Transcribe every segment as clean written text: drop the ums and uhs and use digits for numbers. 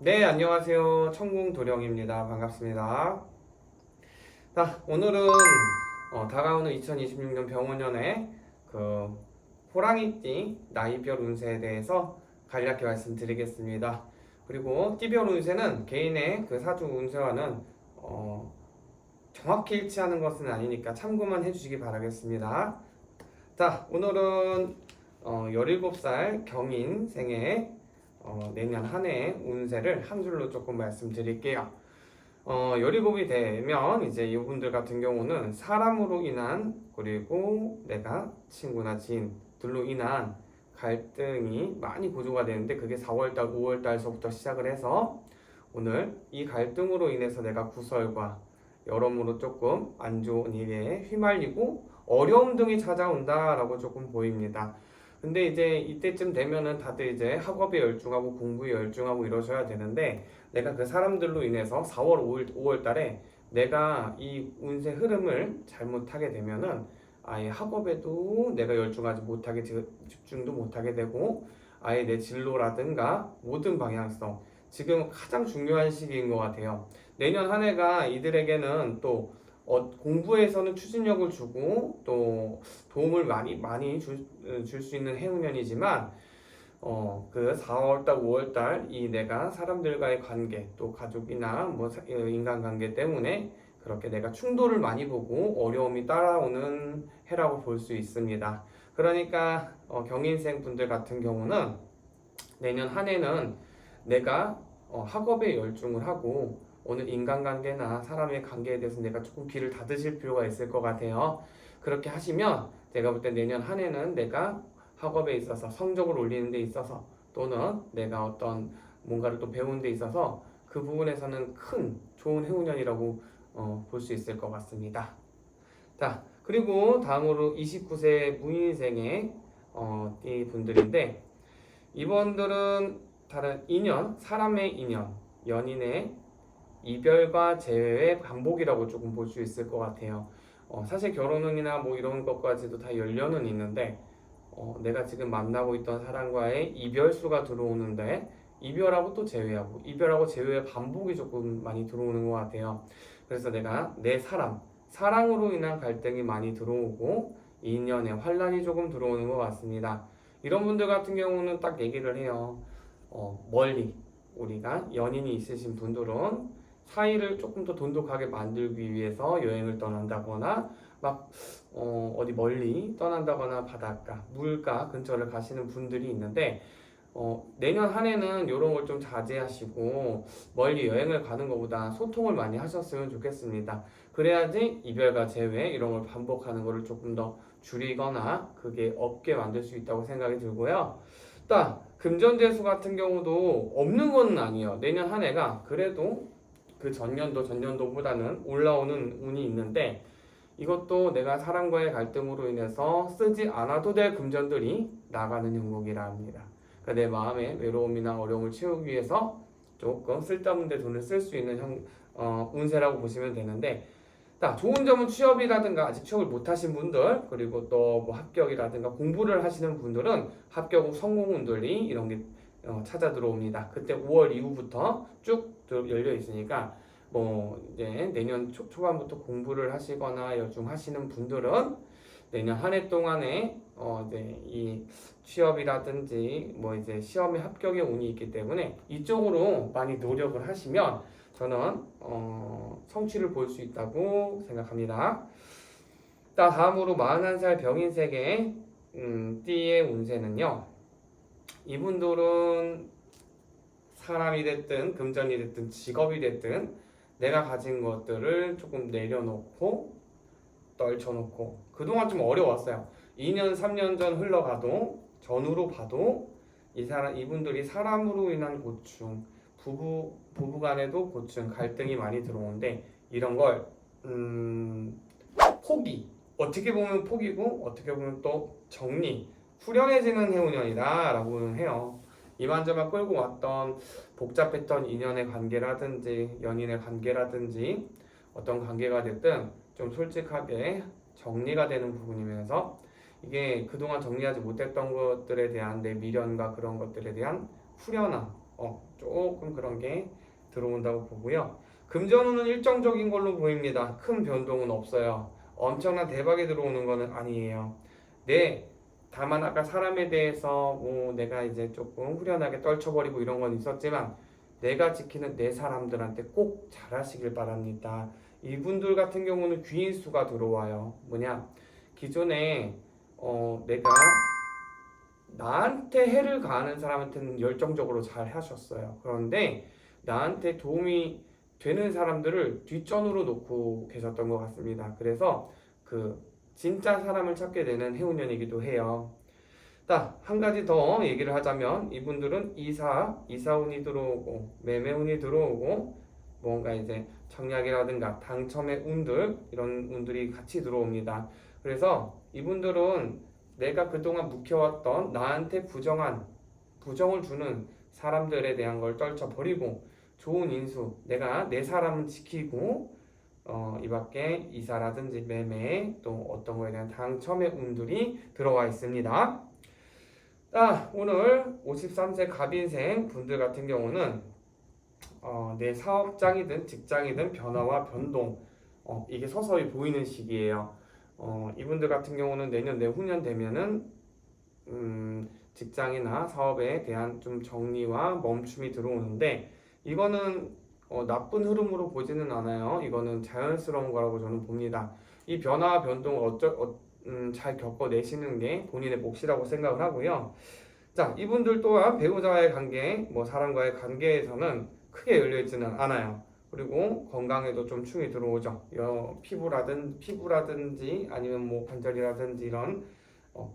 네, 안녕하세요. 천궁도령입니다. 반갑습니다. 자, 오늘은 다가오는 2026년 병원년의 그 호랑이띠 나이별 운세에 대해서 간략히 말씀드리겠습니다. 그리고 띠별 운세는 개인의 그 사주 운세와는 정확히 일치하는 것은 아니니까 참고만 해주시기 바라겠습니다. 자, 오늘은 17살 경인생의 내년 한 해의 운세를 한 줄로 조금 말씀드릴게요. 17이 되면 이제 이분들 같은 경우는 사람으로 인한 그리고 내가 친구나 지인들로 인한 갈등이 많이 고조가 되는데 그게 4월달, 5월달서부터 시작을 해서 오늘 이 갈등으로 인해서 내가 구설과 여러모로 조금 안 좋은 일에 휘말리고 어려움 등이 찾아온다라고 조금 보입니다. 근데 이제 이때쯤 되면은 다들 이제 학업에 열중하고 공부에 열중하고 이러셔야 되는데 내가 그 사람들로 인해서 4월, 5월 달에 내가 이 운세 흐름을 잘못하게 되면은 아예 학업에도 내가 열중하지 못하게 집중도 못하게 되고 아예 내 진로라든가 모든 방향성 지금 가장 중요한 시기인 것 같아요. 내년 한 해가 이들에게는 또 공부에서는 추진력을 주고 또 도움을 많이 줄 수 있는 해운년이지만 그 4월달, 5월달 이 내가 사람들과의 관계 또 가족이나 뭐 인간관계 때문에 그렇게 내가 충돌을 많이 보고 어려움이 따라오는 해라고 볼 수 있습니다. 그러니까 경인생 분들 같은 경우는 내년 한 해는 내가 학업에 열중을 하고 오늘 인간관계나 사람의 관계에 대해서 내가 조금 귀를 닫으실 필요가 있을 것 같아요. 그렇게 하시면 제가 볼 때 내년 한 해는 내가 학업에 있어서 성적을 올리는 데 있어서 또는 내가 어떤 뭔가를 또 배우는 데 있어서 그 부분에서는 큰 좋은 해운년이라고 볼 수 있을 것 같습니다. 자, 그리고 다음으로 29세 무인생의 이 분들인데 이분들은 다른 인연, 사람의 인연, 연인의 이별과 재회의 반복이라고 조금 볼 수 있을 것 같아요. 사실 결혼운이나 뭐 이런 것까지도 다 연련은 있는데 내가 지금 만나고 있던 사람과의 이별수가 들어오는데 이별하고 또 재회하고 이별하고 재회의 반복이 조금 많이 들어오는 것 같아요. 그래서 내가 내 사랑으로 인한 갈등이 많이 들어오고 인연의 환란이 조금 들어오는 것 같습니다. 이런 분들 같은 경우는 딱 얘기를 해요. 멀리 우리가 연인이 있으신 분들은 사이를 조금 더 돈독하게 만들기 위해서 여행을 떠난다거나 막 어디 멀리 떠난다거나 바닷가, 물가 근처를 가시는 분들이 있는데 내년 한 해는 이런 걸 좀 자제하시고 멀리 여행을 가는 것보다 소통을 많이 하셨으면 좋겠습니다. 그래야지 이별과 재회 이런 걸 반복하는 거를 조금 더 줄이거나 그게 없게 만들 수 있다고 생각이 들고요. 또 금전재수 같은 경우도 없는 건 아니에요. 내년 한 해가 그래도 그 전년도보다는 올라오는 운이 있는데 이것도 내가 사람과의 갈등으로 인해서 쓰지 않아도 될 금전들이 나가는 형국이라 합니다. 그러니까 내 마음의 외로움이나 어려움을 채우기 위해서 조금 쓸데없는 데 돈을 쓸 수 있는 운세라고 보시면 되는데 좋은 점은 취업이라든가 아직 취업을 못하신 분들 그리고 또 뭐 합격이라든가 공부를 하시는 분들은 합격 후 성공운들이 이런 게 찾아 들어옵니다. 그때 5월 이후부터 쭉 열려 있으니까 뭐 이제 내년 초반부터 공부를 하시거나 열중하시는 분들은 내년 한 해 동안에 이제 이 취업이라든지 뭐 이제 시험에 합격의 운이 있기 때문에 이쪽으로 많이 노력을 하시면 저는 성취를 볼 수 있다고 생각합니다. 다음으로 41살 병인세계 띠의 운세는요. 이분들은 사람이 됐든 금전이 됐든 직업이 됐든 내가 가진 것들을 조금 내려놓고 떨쳐놓고 그동안 좀 어려웠어요. 2년 3년 전 흘러가도 전후로 봐도 이분들이 사람으로 인한 고충 부부간에도 고충 갈등이 많이 들어오는데 이런 걸 포기 어떻게 보면 포기고 어떻게 보면 또 정리 후련해지는 해운년이다 라고 해요. 이만저만 끌고 왔던 복잡했던 인연의 관계라든지 연인의 관계라든지 어떤 관계가 됐든 좀 솔직하게 정리가 되는 부분이면서 이게 그동안 정리하지 못했던 것들에 대한 내 미련과 그런 것들에 대한 후련함 조금 그런 게 들어온다고 보고요. 금전운은 일정적인 걸로 보입니다. 큰 변동은 없어요. 엄청난 대박이 들어오는 거는 아니에요. 네, 다만 아까 사람에 대해서 뭐 내가 이제 조금 후련하게 떨쳐버리고 이런 건 있었지만 내가 지키는 내 사람들한테 꼭 잘하시길 바랍니다. 이분들 같은 경우는 귀인수가 들어와요. 뭐냐? 기존에 내가 나한테 해를 가하는 사람한테는 열정적으로 잘 하셨어요. 그런데 나한테 도움이 되는 사람들을 뒷전으로 놓고 계셨던 것 같습니다. 그래서 그 진짜 사람을 찾게 되는 해운년이기도 해요. 딱 한 가지 더 얘기를 하자면 이분들은 이사운이 들어오고 매매운이 들어오고 뭔가 이제 청약이라든가 당첨의 운들 이런 운들이 같이 들어옵니다. 그래서 이분들은 내가 그동안 묵혀왔던 나한테 부정을 주는 사람들에 대한 걸 떨쳐버리고 좋은 인수, 내가 내 사람은 지키고 이 밖에 이사라든지 매매 또 어떤 거에 대한 당첨의 운들이 들어와 있습니다. 오늘 53세 갑인생 분들 같은 경우는 내 사업장이든 직장이든 변화와 변동 이게 서서히 보이는 시기예요. 이분들 같은 경우는 내년 내후년 되면은 직장이나 사업에 대한 좀 정리와 멈춤이 들어오는데 이거는 나쁜 흐름으로 보지는 않아요. 이거는 자연스러운 거라고 저는 봅니다. 이 변화와 변동을 잘 겪어내시는 게 본인의 몫이라고 생각을 하고요. 자, 이분들 또한 배우자와의 관계, 뭐 사람과의 관계에서는 크게 열려있지는 않아요. 그리고 건강에도 좀 충이 들어오죠. 피부라든지 아니면 뭐 관절이라든지 이런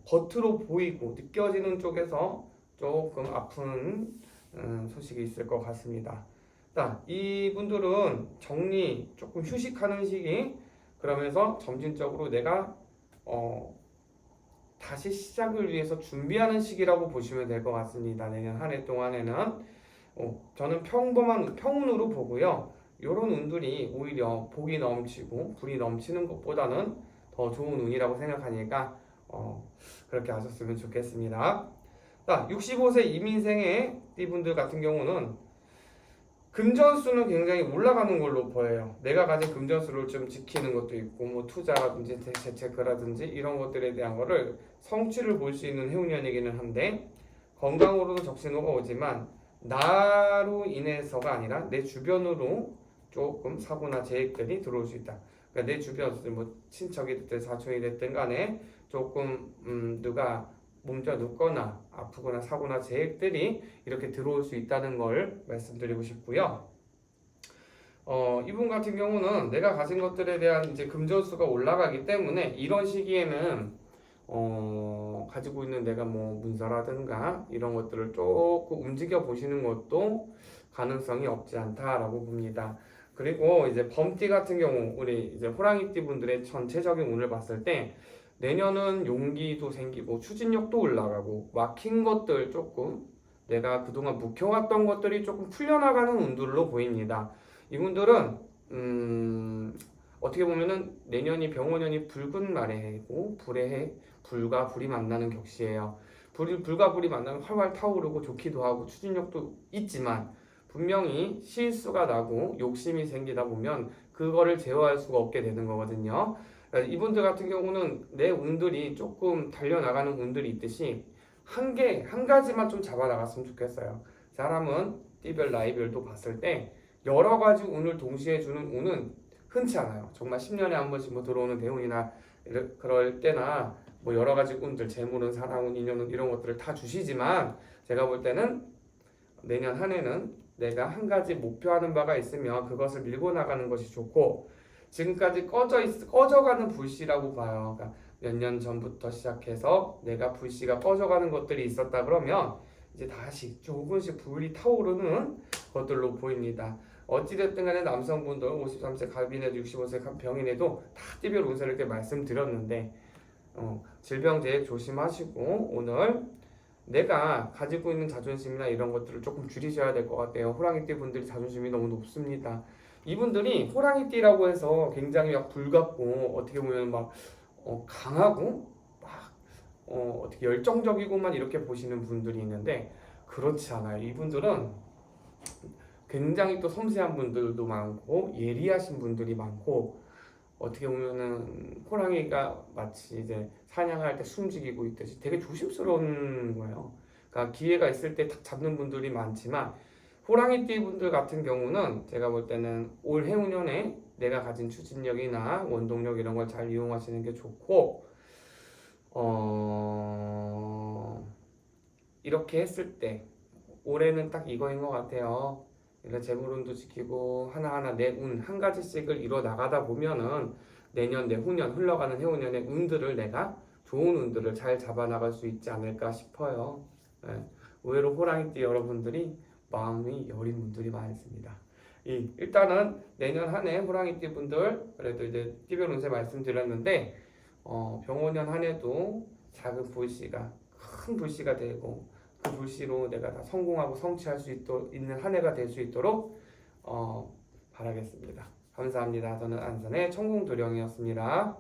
겉으로 보이고 느껴지는 쪽에서 조금 아픈 소식이 있을 것 같습니다. 자, 이분들은 정리, 조금 휴식하는 시기, 그러면서 점진적으로 내가 다시 시작을 위해서 준비하는 시기라고 보시면 될 것 같습니다. 내년 한 해 동안에는 저는 평범한 평운으로 보고요. 이런 운들이 오히려 복이 넘치고 불이 넘치는 것보다는 더 좋은 운이라고 생각하니까 그렇게 하셨으면 좋겠습니다. 자, 65세 이민생의 띠분들 같은 경우는 금전수는 굉장히 올라가는 걸로 보여요. 내가 가진 금전수를 좀 지키는 것도 있고 뭐 투자라든지 재테크라든지 이런 것들에 대한 거를 성취를 볼 수 있는 해운년이기는 한데 건강으로도 적신호가 오지만 나로 인해서가 아니라 내 주변으로 조금 사고나 재해들이 들어올 수 있다. 그러니까 내 주변 뭐 친척이 됐든 사촌이 됐든 간에 조금 누가 몸져 눕거나 아프거나 사고나 재해들이 이렇게 들어올 수 있다는 걸 말씀드리고 싶고요. 이분 같은 경우는 내가 가진 것들에 대한 이제 금전수가 올라가기 때문에 이런 시기에는 가지고 있는 내가 뭐 문서라든가 이런 것들을 조금 움직여 보시는 것도 가능성이 없지 않다라고 봅니다. 그리고 이제 범띠 같은 경우 우리 이제 호랑이띠 분들의 전체적인 운을 봤을 때 내년은 용기도 생기고 추진력도 올라가고 막힌 것들 조금 내가 그동안 묵혀왔던 것들이 조금 풀려나가는 운들로 보입니다. 이분들은 어떻게 보면은 내년이 병원년이 붉은 말의 해고 불의 해, 불과 불이 만나는 격시예요. 불과 불이 만나면 활활 타오르고 좋기도 하고 추진력도 있지만 분명히 실수가 나고 욕심이 생기다 보면 그거를 제어할 수가 없게 되는 거거든요. 이분들 같은 경우는 내 운들이 조금 달려나가는 운들이 있듯이 한 가지만 좀 잡아나갔으면 좋겠어요. 사람은 띠별 나이별도 봤을 때 여러 가지 운을 동시에 주는 운은 흔치 않아요. 정말 10년에 한 번씩 뭐 들어오는 대운이나 그럴 때나 뭐 여러 가지 운들, 재물은, 사랑운, 인연운 이런 것들을 다 주시지만 제가 볼 때는 내년 한 해는 내가 한 가지 목표하는 바가 있으면 그것을 밀고 나가는 것이 좋고 지금까지 꺼져가는 불씨라고 봐요. 그러니까 몇 년 전부터 시작해서 내가 불씨가 꺼져가는 것들이 있었다 그러면 이제 다시 조금씩 불이 타오르는 것들로 보입니다. 어찌됐든 간에 남성분들 53세 갑인에도 65세 병인에도 다 띠별 운세를 이렇게 말씀드렸는데 질병재해 조심하시고 오늘 내가 가지고 있는 자존심이나 이런 것들을 조금 줄이셔야 될 것 같아요. 호랑이띠 분들이 자존심이 너무 높습니다. 이분들이 호랑이띠라고 해서 굉장히 막 불같고 어떻게 보면 막 강하고 막 어떻게 열정적이고만 이렇게 보시는 분들이 있는데 그렇지 않아요. 이분들은 굉장히 또 섬세한 분들도 많고 예리하신 분들이 많고 어떻게 보면은 호랑이가 마치 이제 사냥할 때 숨죽이고 있듯이 되게 조심스러운 거예요. 그러니까 기회가 있을 때 탁 잡는 분들이 많지만 호랑이띠 분들 같은 경우는 제가 볼 때는 올 해운년에 내가 가진 추진력이나 원동력 이런 걸 잘 이용하시는 게 좋고 이렇게 했을 때 올해는 딱 이거인 것 같아요. 그러니까 재물운도 지키고 하나하나 내 운 한 가지씩을 이뤄 나가다 보면은 내년 내후년 흘러가는 해운년의 운들을 내가 좋은 운들을 잘 잡아 나갈 수 있지 않을까 싶어요. 예, 의외로 호랑이띠 여러분들이 마음이 여린 분들이 많습니다. 일단은 내년 한 해 호랑이띠 분들 그래도 이제 띠별 운세 말씀드렸는데 병원년 한 해도 작은 불씨가 큰 불씨가 되고 그 불씨로 내가 다 성공하고 성취할 수 있는 한 해가 될 수 있도록 바라겠습니다. 감사합니다. 저는 안산의 천공도령이었습니다.